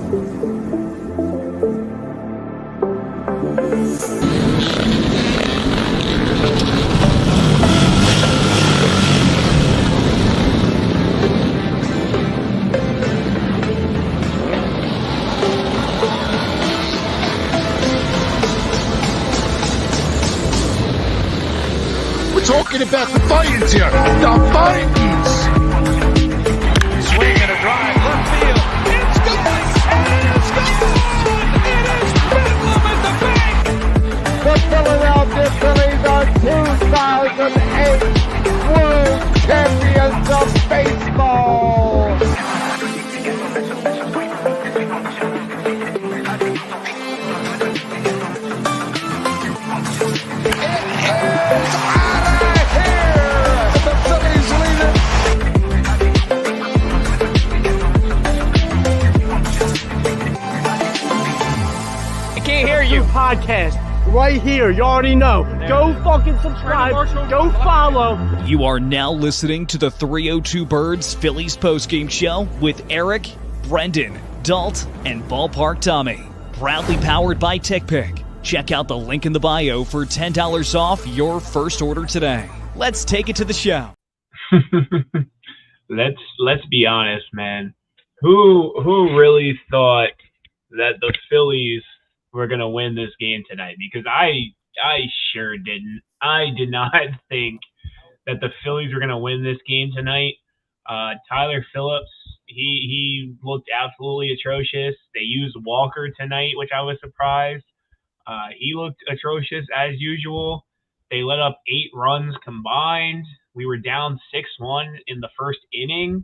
Talking about the Titans here. The Titans. Swing and a drive, left field. It's gone. And it's gone. It is bedlam at the bank. The Philadelphia Phillies are 2008 World Champions of Baseball. Podcast right here. You already know. Go fucking subscribe. Go follow. You are now listening to the 302 Birds Phillies postgame show with Eric, Brendan, Dalt, and Ballpark Tommy. Proudly powered by TickPick. Check out the link in the bio for $10 off your first order today. Let's take it to the show. Let's be honest, man. Who really thought that the Phillies were going to win this game tonight? Because I sure didn't. I did not think that the Phillies were going to win this game tonight. Tyler Phillips, he looked absolutely atrocious. They used Walker tonight, which I was surprised. He looked atrocious as usual. They let up 8 runs combined. We were down 6-1 in the first inning.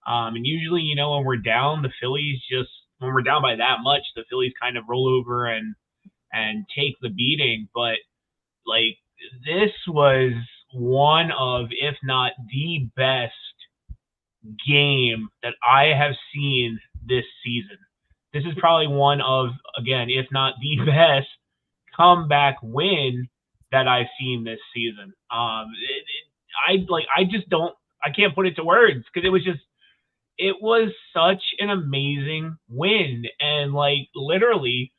And usually, when we're down, the Phillies when we're down by that much, the Phillies kind of roll over and take the beating. But like, this was one of, if not the best game that I have seen this season. This is probably one of, again, if not the best comeback win that I've seen this season. I can't put it to words because it was such an amazing win. And like, literally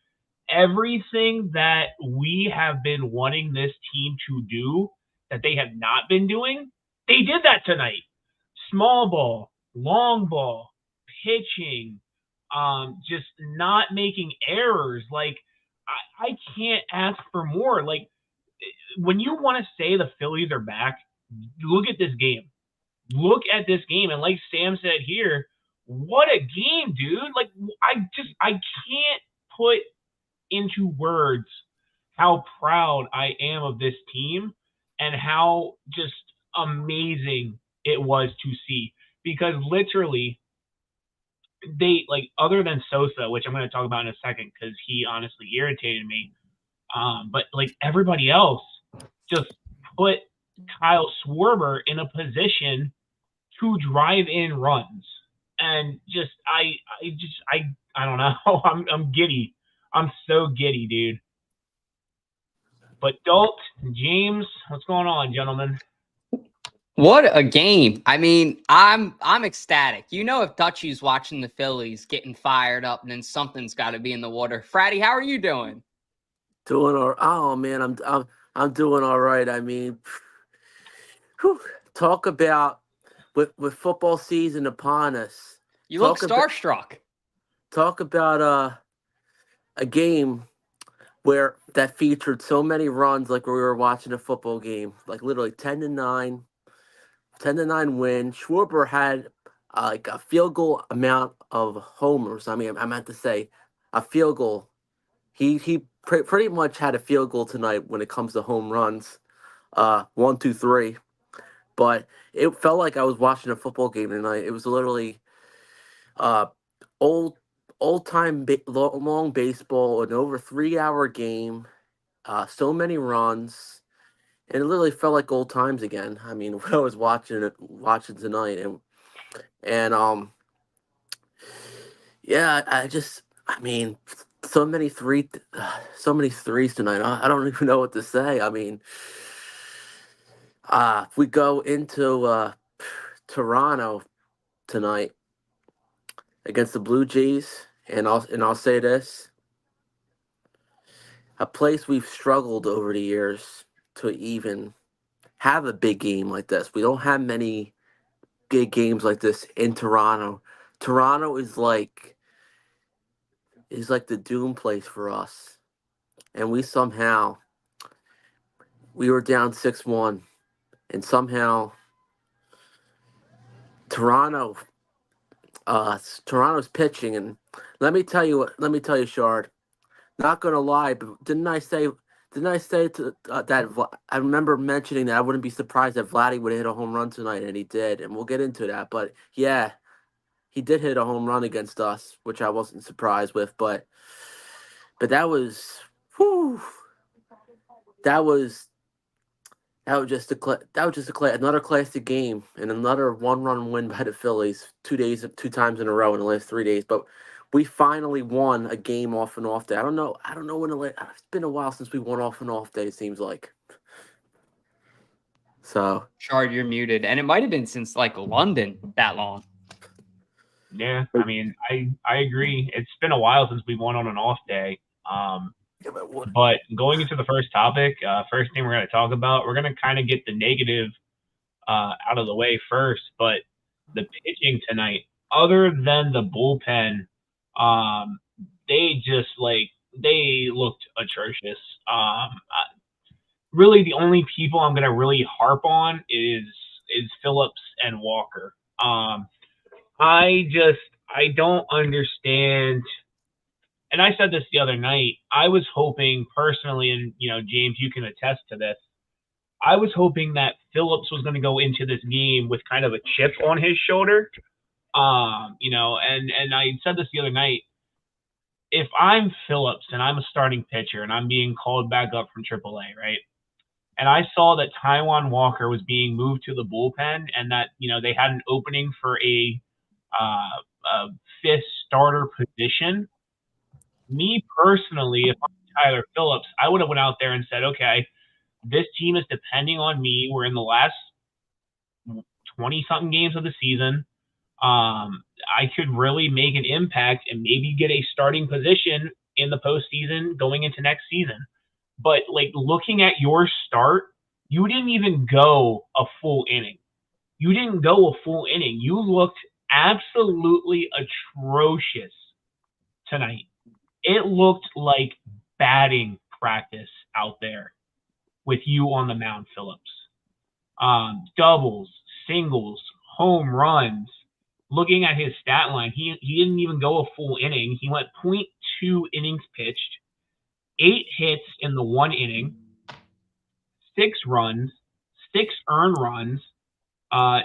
everything that we have been wanting this team to do that they have not been doing, they did that tonight. Small ball, long ball, pitching, just not making errors. Like, I can't ask for more. Like, when you want to say the Phillies are back, look at this game. Look at this game. And like Sam said here, what a game, dude. Like, I can't put into words how proud I am of this team and how just amazing it was to see. Because literally, they, like, other than Sosa, which I'm going to talk about in a second because he honestly irritated me, but like everybody else just put Kyle Schwarber in a position to drive in runs. And just, I don't know. I'm giddy. I'm so giddy, dude. But Dalt, James, what's going on, gentlemen? What a game. I mean, I'm ecstatic. If Dutchie's watching the Phillies getting fired up, then something's got to be in the water. Fratty, how are you doing? Doing all right. Oh man, I'm doing all right. I mean, talk about with football season upon us. You look starstruck. Talk about a game where that featured so many runs, like we were watching a football game, like literally 10-9 win. Schwarber had like a field goal amount of homers. I mean, I meant to say a field goal. He pretty much had a field goal tonight when it comes to home runs, 1, 2, 3. But it felt like I was watching a football game tonight. It was literally old time long baseball, an over 3-hour game, so many runs, and it literally felt like old times again. I mean, when I was watching tonight, and yeah, I mean, so many threes tonight. I don't even know what to say. I mean, if we go into Toronto tonight against the Blue Jays, And I'll say this: a place we've struggled over the years to even have a big game like this. We don't have many big games like this in Toronto. Toronto is like the doom place for us, and we were down 6-1, and somehow Toronto Toronto's pitching. And Shard, not gonna lie, but didn't I say I remember mentioning that I wouldn't be surprised if Vladdy would hit a home run tonight, and he did, and we'll get into that. But yeah, he did hit a home run against us, which I wasn't surprised with. But that was, whew, that was another classic game and another 1-run win by the Phillies. 2 times in a row in the last 3 days. But we finally won a game off and off day. I don't know when it's been a while since we won off and off day. It seems like. So Shard, you're muted, and it might have been since like London that long. Yeah, I mean, I agree. It's been a while since we won on an off day. But going into the first topic, first thing we're going to talk about, we're going to kind of get the negative out of the way first. But the pitching tonight, other than the bullpen, they looked atrocious. Really, the only people I'm going to really harp on is Phillips and Walker. I don't understand. And I said this the other night. I was hoping personally, and James, you can attest to this. I was hoping that Phillips was going to go into this game with kind of a chip on his shoulder. And I said this the other night. If I'm Phillips and I'm a starting pitcher and I'm being called back up from AAA, right? And I saw that Taijuan Walker was being moved to the bullpen, and that they had an opening for a fifth starter position. Me personally, if I'm Tyler Phillips, I would have went out there and said, okay, this team is depending on me. We're in the last 20-something games of the season. I could really make an impact and maybe get a starting position in the postseason going into next season. But, looking at your start, you didn't even go a full inning. You looked absolutely atrocious tonight. It looked like batting practice out there with you on the mound, Phillips. Doubles, singles, home runs. Looking at his stat line, he didn't even go a full inning. He went 0.2 innings pitched, 8 hits in the 1 inning, 6 runs, 6 earned runs,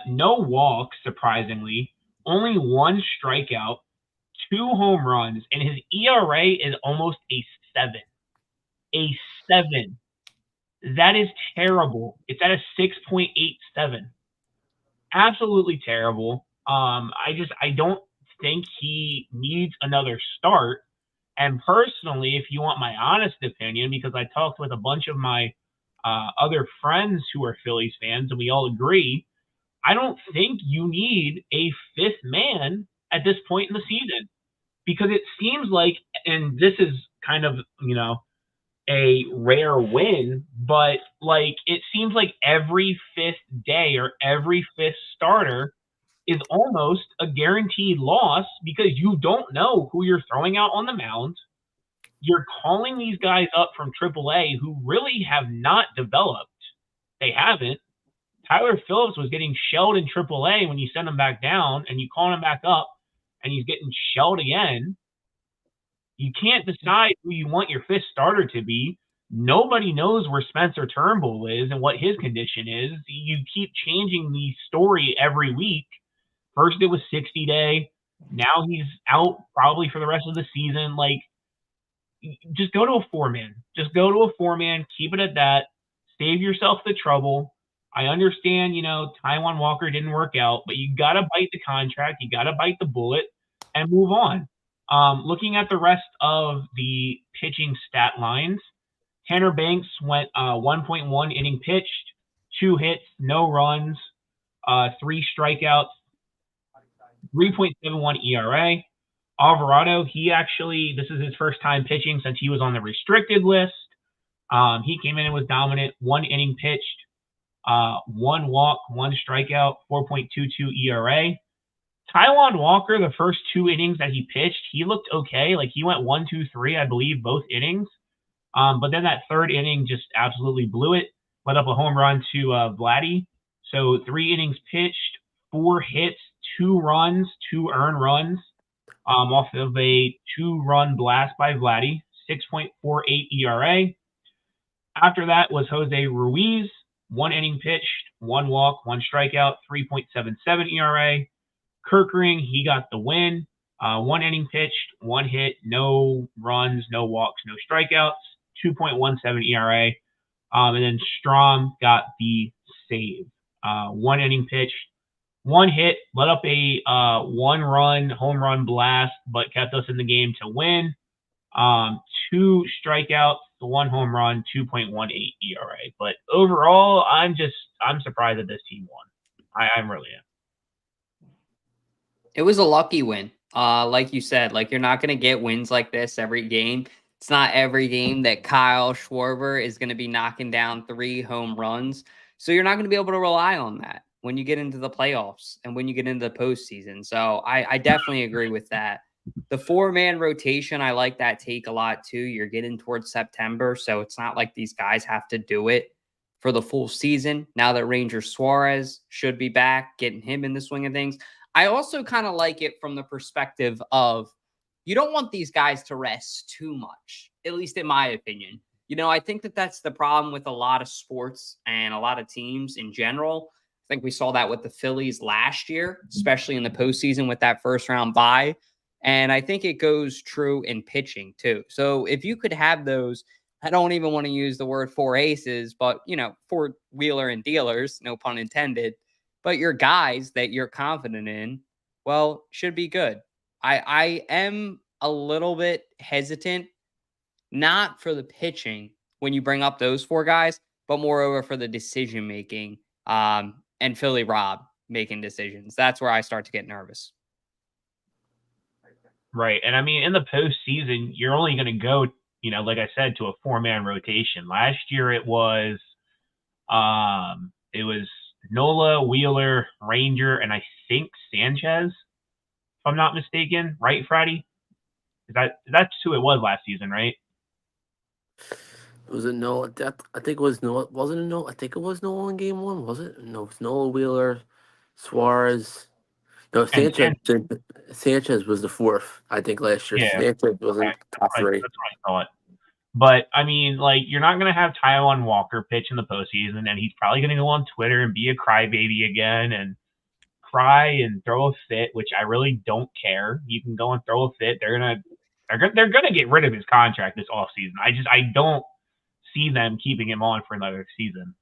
no walks, surprisingly, only 1 strikeout, 2 home runs, and his ERA is almost a 7. A 7. That is terrible. It's at a 6.87. Absolutely terrible. I don't think he needs another start. And personally, if you want my honest opinion, because I talked with a bunch of my other friends who are Phillies fans, and we all agree, I don't think you need a 5th man at this point in the season. Because it seems like, and this is kind of, a rare win, but it seems like every 5th day or every 5th starter is almost a guaranteed loss because you don't know who you're throwing out on the mound. You're calling these guys up from AAA who really have not developed. They haven't. Tyler Phillips was getting shelled in AAA when you send him back down, and you call him back up, and he's getting shelled again. You can't decide who you want your 5th starter to be. Nobody knows where Spencer Turnbull is and what his condition is. You keep changing the story every week. First it was 60-day. Now he's out probably for the rest of the season. Just go to a 4-man. Just go to a 4-man. Keep it at that. Save yourself the trouble. I understand, Taijuan Walker didn't work out, but you got to bite the contract. You got to bite the bullet and move on. Looking at the rest of the pitching stat lines, Tanner Banks went 1.1 inning pitched, 2 hits, no runs, 3 strikeouts, 3.71 ERA. Alvarado, this is his first time pitching since he was on the restricted list. He came in and was dominant. 1 inning pitched, 1 walk, 1 strikeout, 4.22 ERA. Taijuan Walker, the first 2 innings that he pitched, he looked okay. Like he went 1, 2, 3, I believe, both innings. But then that 3rd inning just absolutely blew it. Let up a home run to Vladdy. So 3 innings pitched, 4 hits, 2 runs, 2 earned runs off of a 2-run blast by Vladdy. 6.48 ERA. After that was Jose Ruiz. 1 inning pitched, 1 walk, 1 strikeout, 3.77 ERA. Kirkering, he got the win. 1 inning pitched, 1 hit, no runs, no walks, no strikeouts, 2.17 ERA. And then Strom got the save. 1 inning pitched, 1 hit, let up a 1-run home run blast, but kept us in the game to win. 2 strikeouts, 1 home run, 2.18 ERA. But overall, I'm surprised that this team won. I really am. It was a lucky win. Like you said, like you're not going to get wins like this every game. It's not every game that Kyle Schwarber is going to be knocking down 3 home runs. So you're not going to be able to rely on that when you get into the playoffs and when you get into the postseason. So I definitely agree with that. The 4-man rotation, I like that take a lot too. You're getting towards September, so it's not like these guys have to do it for the full season. Now that Ranger Suarez should be back, getting him in the swing of things. I also kind of like it from the perspective of you don't want these guys to rest too much, at least in my opinion. I think that that's the problem with a lot of sports and a lot of teams in general. I think we saw that with the Phillies last year, especially in the postseason with that first-round bye. And I think it goes true in pitching too. So if you could have those, I don't even want to use the word 4 aces, but, 4 wheeler and dealers, no pun intended, but your guys that you're confident in, well, should be good. I am a little bit hesitant, not for the pitching when you bring up those 4 guys, but moreover for the decision-making and Philly Rob making decisions. That's where I start to get nervous. Right. And I mean, in the postseason, you're only going to go, like I said, to a 4-man rotation. Last year it was Nola, Wheeler, Ranger, and I think Sanchez, if I'm not mistaken. Right, Friday? That's who it was last season, right? Was it Nola? I think it was Nola. Wasn't it Nola? I think it was Nola in game 1. Was it? No, it's Nola, Wheeler, Suarez. No, Sanchez was the 4th, I think, last year. Yeah. Sanchez was in top 3. That's what I thought. But, I mean, like, you're not going to have Taijuan Walker pitch in the postseason, and he's probably going to go on Twitter and be a crybaby again and cry and throw a fit, which I really don't care. You can go and throw a fit. They're gonna get rid of his contract this offseason. I don't see them keeping him on for another season.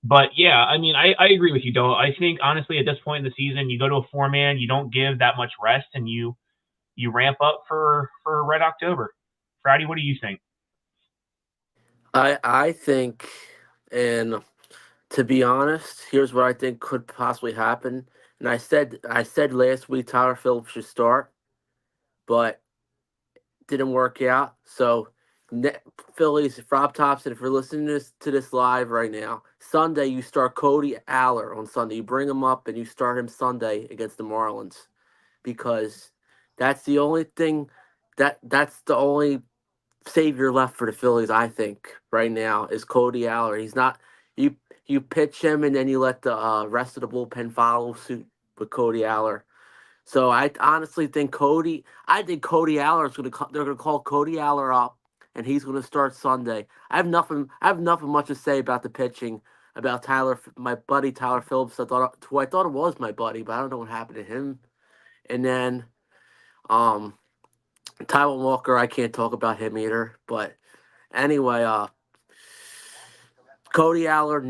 But yeah, I mean, I agree with you, Doe. I think honestly, at this point in the season, you go to a 4-man, you don't give that much rest, and you ramp up for Red October. Friday, what do you think? I think, and to be honest, here's what I think could possibly happen. And I said last week Tyler Phillips should start, but didn't work out. So Phillies, Rob Thompson, if you're listening to this live right now, Sunday you start Cody Aller on Sunday. You bring him up and you start him Sunday against the Marlins, because that's the only thing that's the only savior left for the Phillies, I think, right now is Cody Aller. He's not you pitch him and then you let the rest of the bullpen follow suit with Cody Aller. So I honestly think Cody Aller is they're gonna call Cody Aller up and he's gonna start Sunday. I have nothing much to say about the pitching, about my buddy Tyler Phillips. who I thought it was my buddy, but I don't know what happened to him. And then Taijuan Walker, I can't talk about him either. But anyway, Cody Aller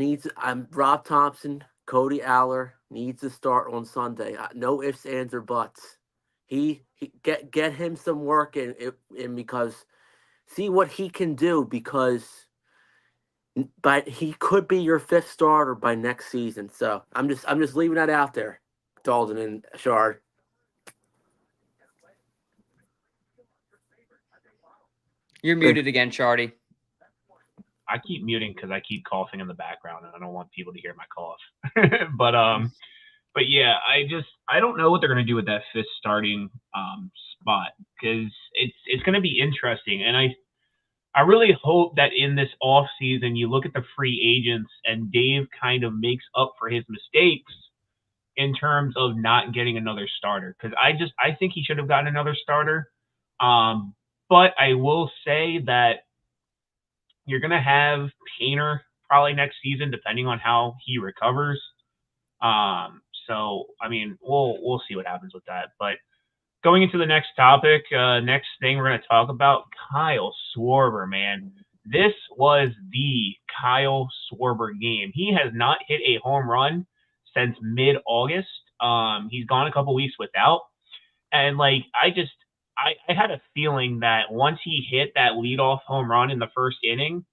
Rob Thompson. Cody Aller needs to start on Sunday. No ifs, ands, or buts. He get him some work in because see what he can do, because he could be your 5th starter by next season. So I'm just leaving that out there, Dalton and Shard. You're muted again, Shardy. I keep muting because I keep coughing in the background, and I don't want people to hear my cough. But yeah, I don't know what they're gonna do with that fifth starting spot, because it's gonna be interesting, and I really hope that in this off season you look at the free agents and Dave kind of makes up for his mistakes in terms of not getting another starter, because I think he should have gotten another starter. But I will say that you're gonna have Painter probably next season, depending on how he recovers. So I mean, we'll see what happens with that. But going into the next topic, next thing we're gonna talk about, Kyle Schwarber, man. This was the Kyle Schwarber game. He has not hit a home run since mid-August. He's gone a couple weeks without, and like I had a feeling that once he hit that leadoff home run in the first inning,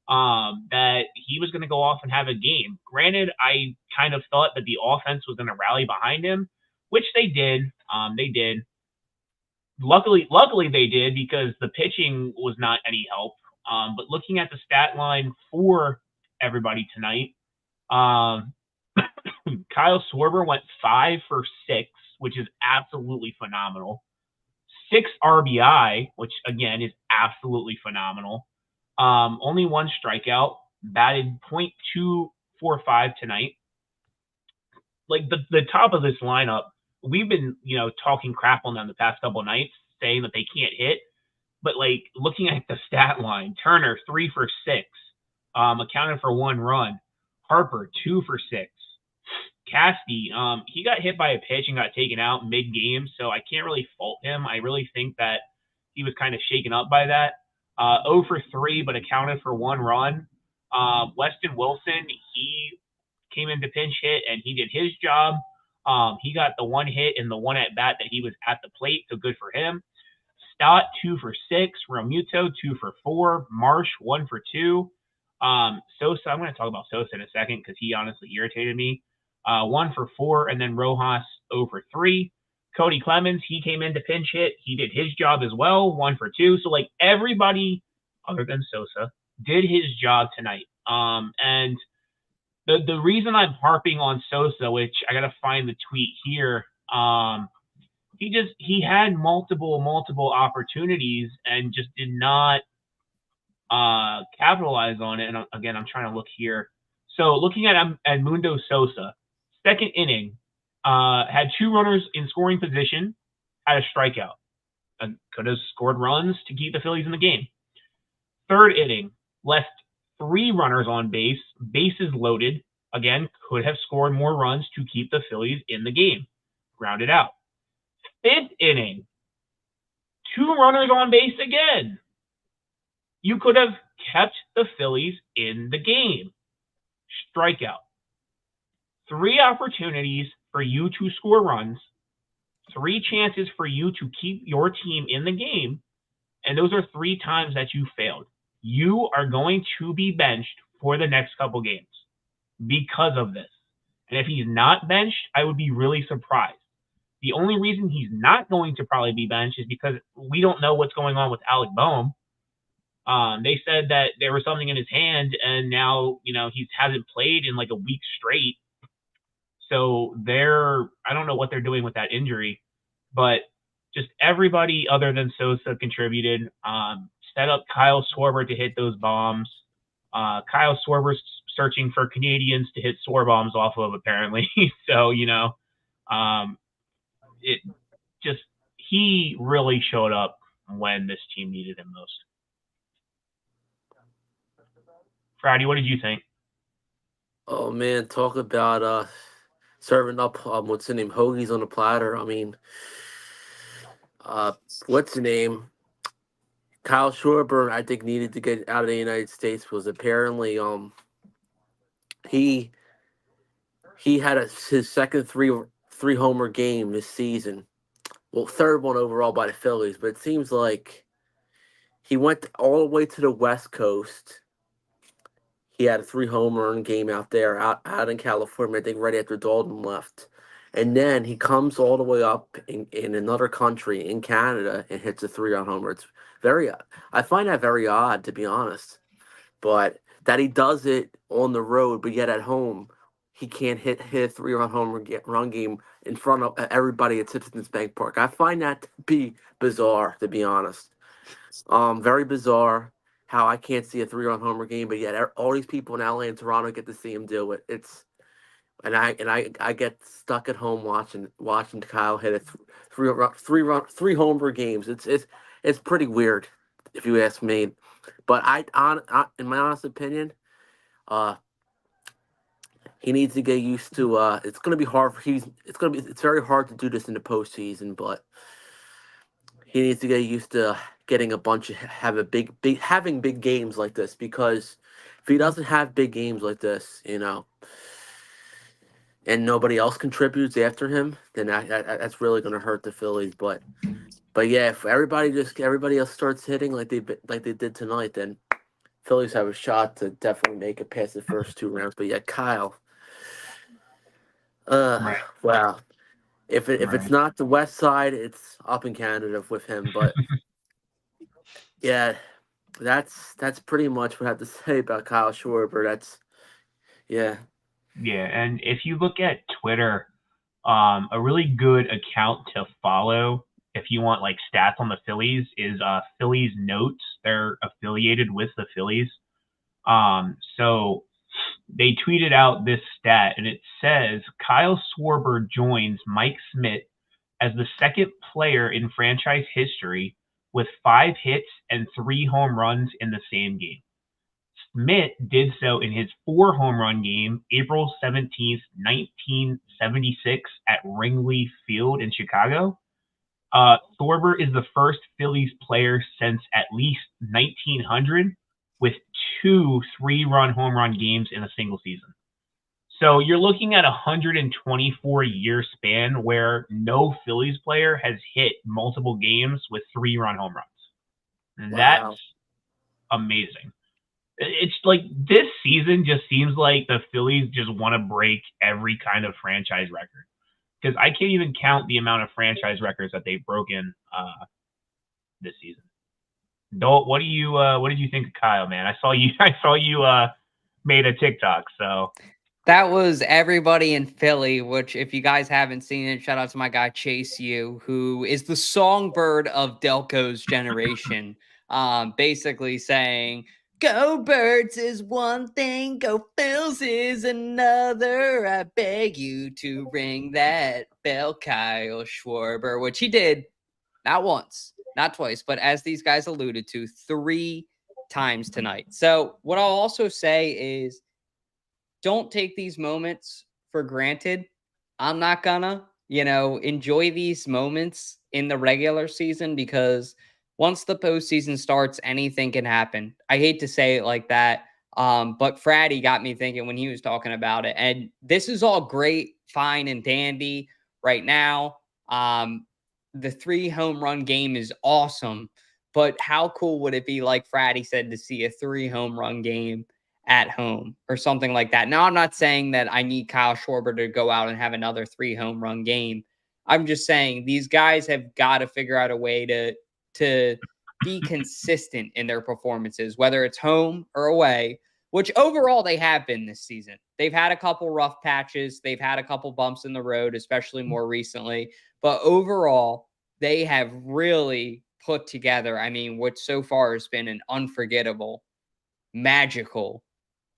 that he was going to go off and have a game. Granted, I kind of thought that the offense was going to rally behind him, which they did. They did. Luckily they did, because the pitching was not any help. But looking at the stat line for everybody tonight, Kyle Schwarber went 5 for 6, which is absolutely phenomenal. 6 RBI, which again is absolutely phenomenal. Only 1 strikeout, batted .245 tonight. Like the top of this lineup, we've been, talking crap on them the past couple of nights, saying that they can't hit. But like looking at the stat line, Turner 3 for 6, accounted for 1 run. Harper 2 for 6. Casty, he got hit by a pitch and got taken out mid-game, so I can't really fault him. I really think that he was kind of shaken up by that. 0 for 3, but accounted for 1 run. Weston Wilson, he came in to pinch hit, and he did his job. He got the 1 hit and the 1 at bat that he was at the plate, so good for him. Stott 2 for 6. Realmuto 2 for 4. Marsh 1 for 2. Sosa, I'm going to talk about Sosa in a second because he honestly irritated me. 1 for 4, and then Rojas 0 for 3. Cody Clemens, he came in to pinch hit. He did his job as well, 1 for 2. So like everybody other than Sosa did his job tonight. And the reason I'm harping on Sosa, which I gotta find the tweet here, he had multiple opportunities and just did not capitalize on it. And again, I'm trying to look here. So looking at Edmundo Sosa, second inning, had 2 runners in scoring position, had a strikeout. Could have scored runs to keep the Phillies in the game. Third inning, left 3 runners on base, bases loaded. Again, could have scored more runs to keep the Phillies in the game. Grounded out. Fifth inning, 2 runners on base again. You could have kept the Phillies in the game. Strikeout. 3 opportunities for you to score runs, 3 chances for you to keep your team in the game, and those are 3 times that you failed. You are going to be benched for the next couple games because of this. And if he's not benched, I would be really surprised. The only reason he's not going to probably be benched is because we don't know what's going on with Alec Boehm. They said that there was something in his hand, and now, he hasn't played in like a week straight. So I don't know what they're doing with that injury, but just everybody other than Sosa contributed. Set up Kyle Schwarber to hit those bombs. Kyle Schwarber's searching for Canadians to hit SWAR bombs off of, apparently. So, he really showed up when this team needed him most. Friday, what did you think? Oh man, talk about serving up what's the name, hoagies on a platter. I mean, what's the name? Kyle Schwarber, I think, needed to get out of the United States because apparently he had his second three homer game this season. Well, third one overall by the Phillies, but it seems like he went all the way to the West Coast. He had a 3 home run game out there, out in California, I think right after Dalton left. and then he comes all the way up in another country in Canada and hits a 3-run homer. It's very, I find that very odd, to be honest. But that he does it on the road, but yet at home he can't hit a 3-run run game in front of everybody at Citizens Bank Park. I find that to be bizarre, to be honest. Very bizarre how I can't see a 3-run homer game, but yet all these people in LA and Toronto get to see him do it. It's and I get stuck at home watching Kyle hit a three homer games. It's pretty weird, if you ask me. But in my honest opinion, uh, he needs to get used to. It's gonna be hard. It's very hard to do this in the postseason, but he needs to get used to getting a bunch of having big games like this, because if he doesn't have big games like this, and nobody else contributes after him, then that's really going to hurt the Phillies. But yeah, if everybody else starts hitting like they did tonight, then Phillies have a shot to definitely make it past the first 2 rounds. But yeah, Kyle, Right. wow. If it's not the West Side, it's up in Canada with him. But yeah, that's pretty much what I have to say about Kyle Schwarber. Yeah. Yeah, and if you look at Twitter, a really good account to follow if you want like stats on the Phillies is Phillies Notes. They're affiliated with the Phillies. So they tweeted out this stat, and it says Kyle Schwarber joins Mike Smith as the second player in franchise history with 5 hits and 3 home runs in the same game. Smith did so in his 4 home run game, April 17th, 1976, at Wrigley Field in Chicago. Schwarber is the first Phillies player since at least 1900 with 2 3-run home run games in a single season. So you're looking at a 124-year span where no Phillies player has hit multiple games with 3-run home runs. Wow. That's amazing. It's like this season just seems like the Phillies just want to break every kind of franchise record, because I can't even count the amount of franchise records that they've broken this season. Dolt, what did you think of Kyle, man? I saw you made a TikTok, so that was everybody in Philly, which if you guys haven't seen it, shout out to my guy Chase U, who is the songbird of Delco's generation. Basically saying, "Go Birds is one thing, go Phils is another. I beg you to ring that bell, Kyle Schwarber," which he did not once, not twice, but as these guys alluded to, 3 times tonight. So what I'll also say is, don't take these moments for granted. I'm not gonna, enjoy these moments in the regular season, because once the postseason starts, anything can happen. I hate to say it like that, but Fratty got me thinking when he was talking about it. And this is all great, fine, and dandy right now. The 3 home run game is awesome, but how cool would it be, like Fratty said, to see a 3 home run game at home or something like that? Now, I'm not saying that I need Kyle Schwarber to go out and have another 3 home run game. I'm just saying these guys have got to figure out a way to be consistent in their performances, whether it's home or away, which overall they have been this season. They've had a couple rough patches. They've had a couple bumps in the road, especially more recently. But overall, they have really put together, what so far has been an unforgettable, magical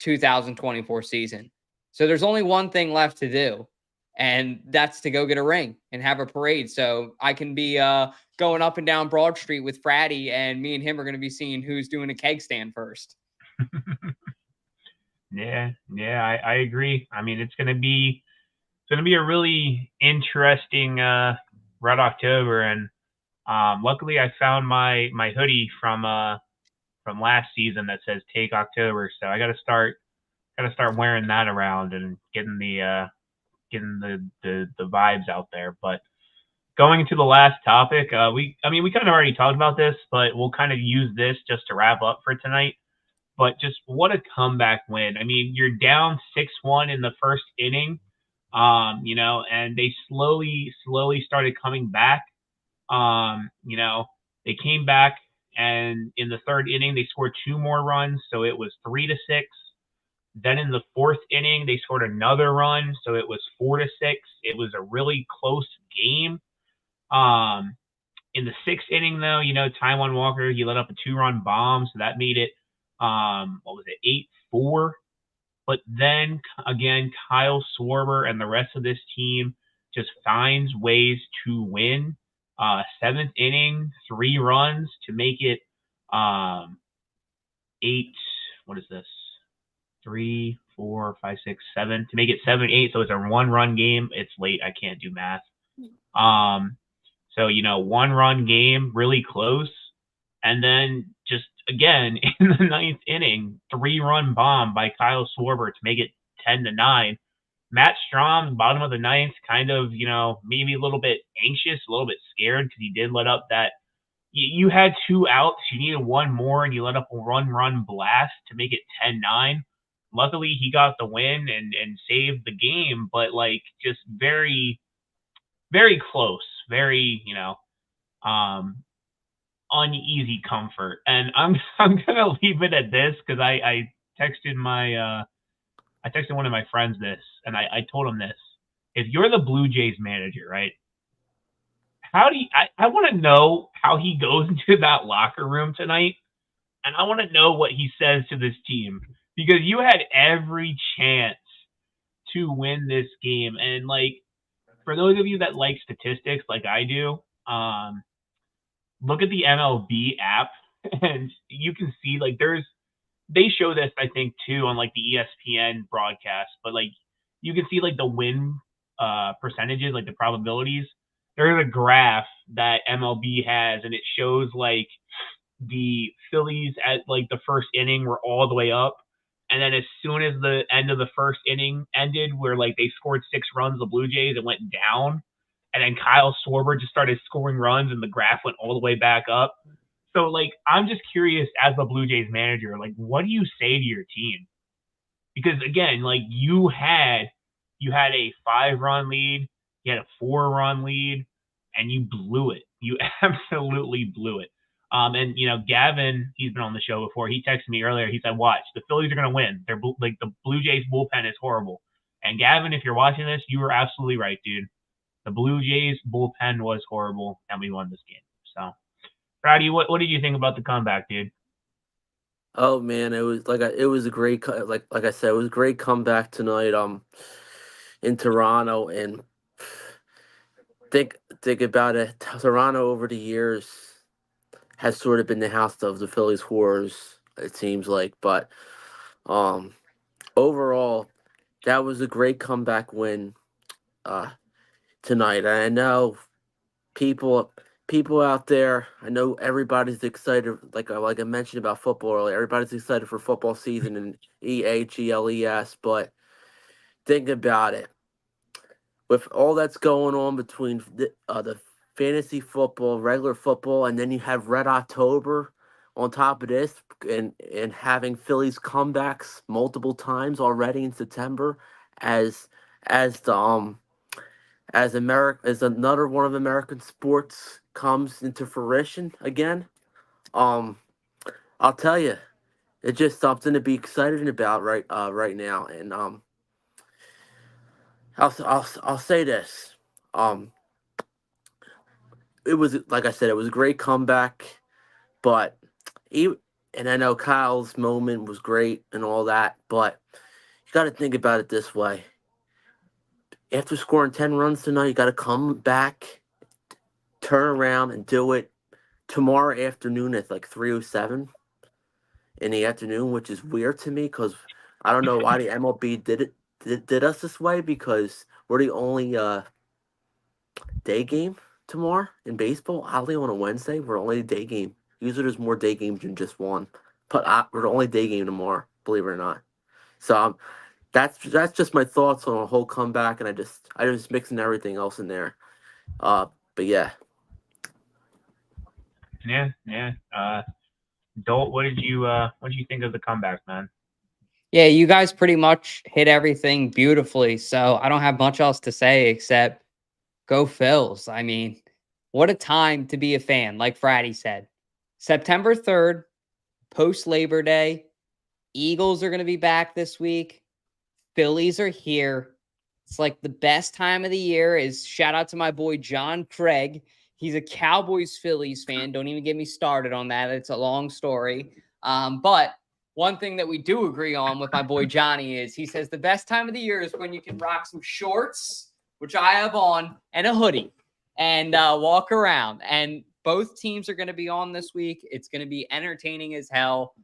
2024 season. So there's only one thing left to do, and that's to go get a ring and have a parade. So I can be going up and down Broad Street with Fratty, and me and him are going to be seeing who's doing a keg stand first. Yeah, I agree. It's going to be a really interesting Red October, and luckily I found my hoodie from last season that says "Take October," so I got to start wearing that around and getting the vibes out there. But going into the last topic, we kind of already talked about this, but we'll kind of use this just to wrap up for tonight. But just what a comeback win! You're down 6-1 in the first inning And they slowly started coming back. They came back, and in the third inning, they scored 2 more runs, so it was 3-6. Then in the fourth inning, they scored another run, so it was 4-6. It was a really close game. In the sixth inning, though, Taijuan Walker, he let up a 2-run bomb, so that made it, 8-4. But then again, Kyle Schwarber and the rest of this team just finds ways to win. Seventh inning, 3 runs to make it 8. What is this? 3, 4, 5, 6, 7 to make it 7-8. So it's a 1-run game. It's late. I can't do math. So 1-run game, really close, and then just again in the 9th inning, 3-run bomb by Kyle Schwarber to make it 10-9. Matt Strom, bottom of the 9th, kind of maybe a little bit anxious, a little bit scared because he did let up that. You had 2 outs, you needed 1 more, and you let up a run blast to make it 10-9. Luckily, he got the win and saved the game, but just very, very close, very uneasy comfort. And I'm gonna leave it at this because I texted one of my friends this, and I told him this: if you're the Blue Jays manager, right? How do you, I want to know how he goes into that locker room tonight, and I want to know what he says to this team, because you had every chance to win this game. And for those of you that like statistics like I do, look at the MLB app and you can see they show this, I think, too, on the ESPN broadcast, but you can see the win percentages, the probabilities. There's a graph that MLB has, and it shows the Phillies at the first inning were all the way up. And then as soon as the end of the first inning ended, where they scored 6 runs, the Blue Jays, it went down. And then Kyle Schwarber just started scoring runs, and the graph went all the way back up. So, I'm just curious, as the Blue Jays manager, what do you say to your team? Because, again, you had a 5-run lead, you had a 4-run lead, and you blew it. You absolutely blew it. And Gavin, he's been on the show before. He texted me earlier. He said, "Watch, the Phillies are going to win. They're the Blue Jays bullpen is horrible." And Gavin, if you're watching this, you were absolutely right, dude. The Blue Jays bullpen was horrible, and we won this game. So, Brady, what did you think about the comeback, dude? Oh man, it was it was a great like I said, it was a great comeback tonight. In Toronto, and think about it. Toronto over the years has sort of been the house of the Phillies horrors, it seems like. But overall, that was a great comeback win tonight. I know people out there, I know everybody's excited, like I mentioned about football earlier, everybody's excited for football season and EAGLES, but think about it. With all that's going on between the fantasy football, regular football, and then you have Red October on top of this, and having Phillies comebacks multiple times already in September, as another one of American sports comes into fruition again. I'll tell you, it's just something to be excited about right now, and I'll say this. It was, like I said, it was a great comeback, but and I know Kyle's moment was great and all that, but you got to think about it this way. After scoring 10 runs tonight, you got to come back, turn around, and do it tomorrow afternoon at 3:07 in the afternoon, which is weird to me because I don't know why the MLB did us this way, because we're the only day game tomorrow in baseball. Oddly, on a Wednesday, we're only a day game. Usually there's more day games than just one, but we're the only day game tomorrow, believe it or not. So that's just my thoughts on a whole comeback, and I just mixing everything else in there. But yeah. Yeah. Dolt, what did you think of the comeback, man? Yeah, you guys pretty much hit everything beautifully. So I don't have much else to say except go Phils. I mean, what a time to be a fan, like Fratty said. September 3rd, post Labor Day. Eagles are going to be back this week. Phillies are here. It's like the best time of the year. Is shout out to my boy John Craig. He's a Cowboys Phillies fan. Don't even get me started on that. It's a long story. But one thing that we do agree on with my boy Johnny is he says the best time of the year is when you can rock some shorts, which I have on, and a hoodie, and walk around. And both teams are going to be on this week. It's going to be entertaining as hell.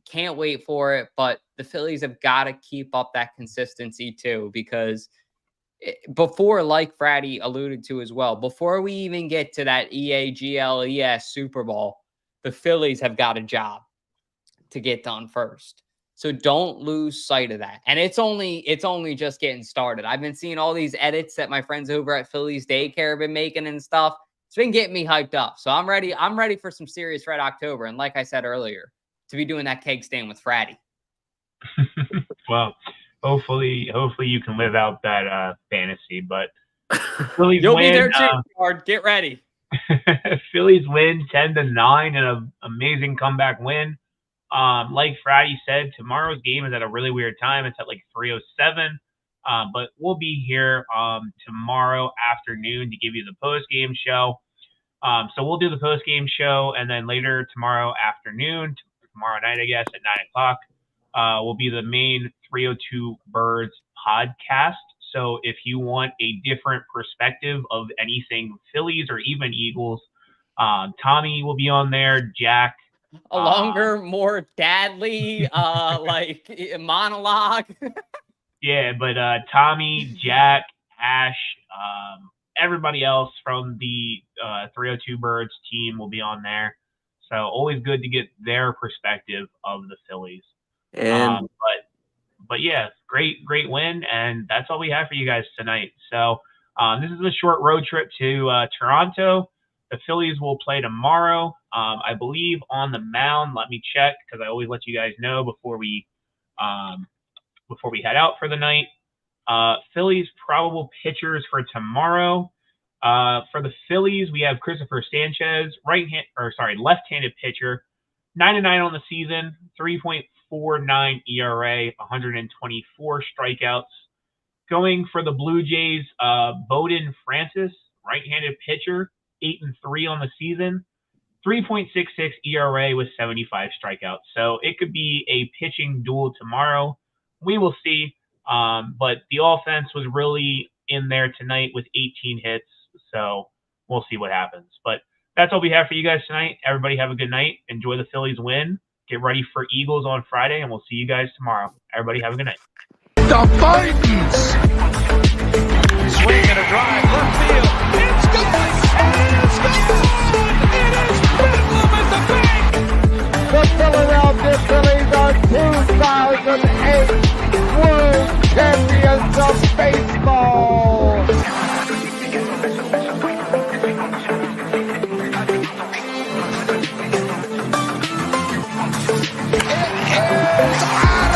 Can't wait for it. But the Phillies have got to keep up that consistency too, because before, like Fratty alluded to as well, before we even get to that EAGLES Super Bowl, the Phillies have got a job to get done first. So don't lose sight of that. And it's only just getting started. I've been seeing all these edits that my friends over at Phillies Daycare have been making and stuff. It's been getting me hyped up. So I'm ready. I'm ready for some serious Red October. And like I said earlier, to be doing that keg stand with Fratty. Well, hopefully you can live out that fantasy. But Phillies You'll win, be there too, Hard. Get ready. Phillies win 10-9 in an amazing comeback win. Like Fratty said, tomorrow's game is at a really weird time. It's at like 3:07. But we'll be here tomorrow afternoon to give you the post-game show. So we'll do the post-game show, and then later tomorrow afternoon, tomorrow night, I guess, at 9 o'clock, will be the main 302 Birds podcast. So if you want a different perspective of anything Phillies or even Eagles, Tommy will be on there, Jack. A longer, more dadly, like monologue. Yeah, but Tommy, Jack, Ash, everybody else from the 302 Birds team will be on there. So always good to get their perspective of the Phillies. And but yeah, great win, and that's all we have for you guys tonight. So this is a short road trip to Toronto. The Phillies will play tomorrow, I believe, on the mound. Let me check, because I always let you guys know before we head out for the night. Phillies probable pitchers for tomorrow. For the Phillies, we have Christopher Sanchez, left-handed pitcher, 9-9 on the season, 3.49 ERA, 124 strikeouts. Going for the Blue Jays, Bowden Francis, right-handed pitcher, 8-3 on the season, 3.66 ERA with 75 strikeouts. So it could be a pitching duel tomorrow. We will see. But the offense was really in there tonight with 18 hits. So we'll see what happens. But that's all we have for you guys tonight. Everybody have a good night. Enjoy the Phillies win. Get ready for Eagles on Friday, and we'll see you guys tomorrow. Everybody have a good night. The Titans! Swing and a drive, left field. It's gone! And it's gone! It is Bedlam at the bank! The Philadelphia Phillies are 2008 World Champions of Baseball! It is out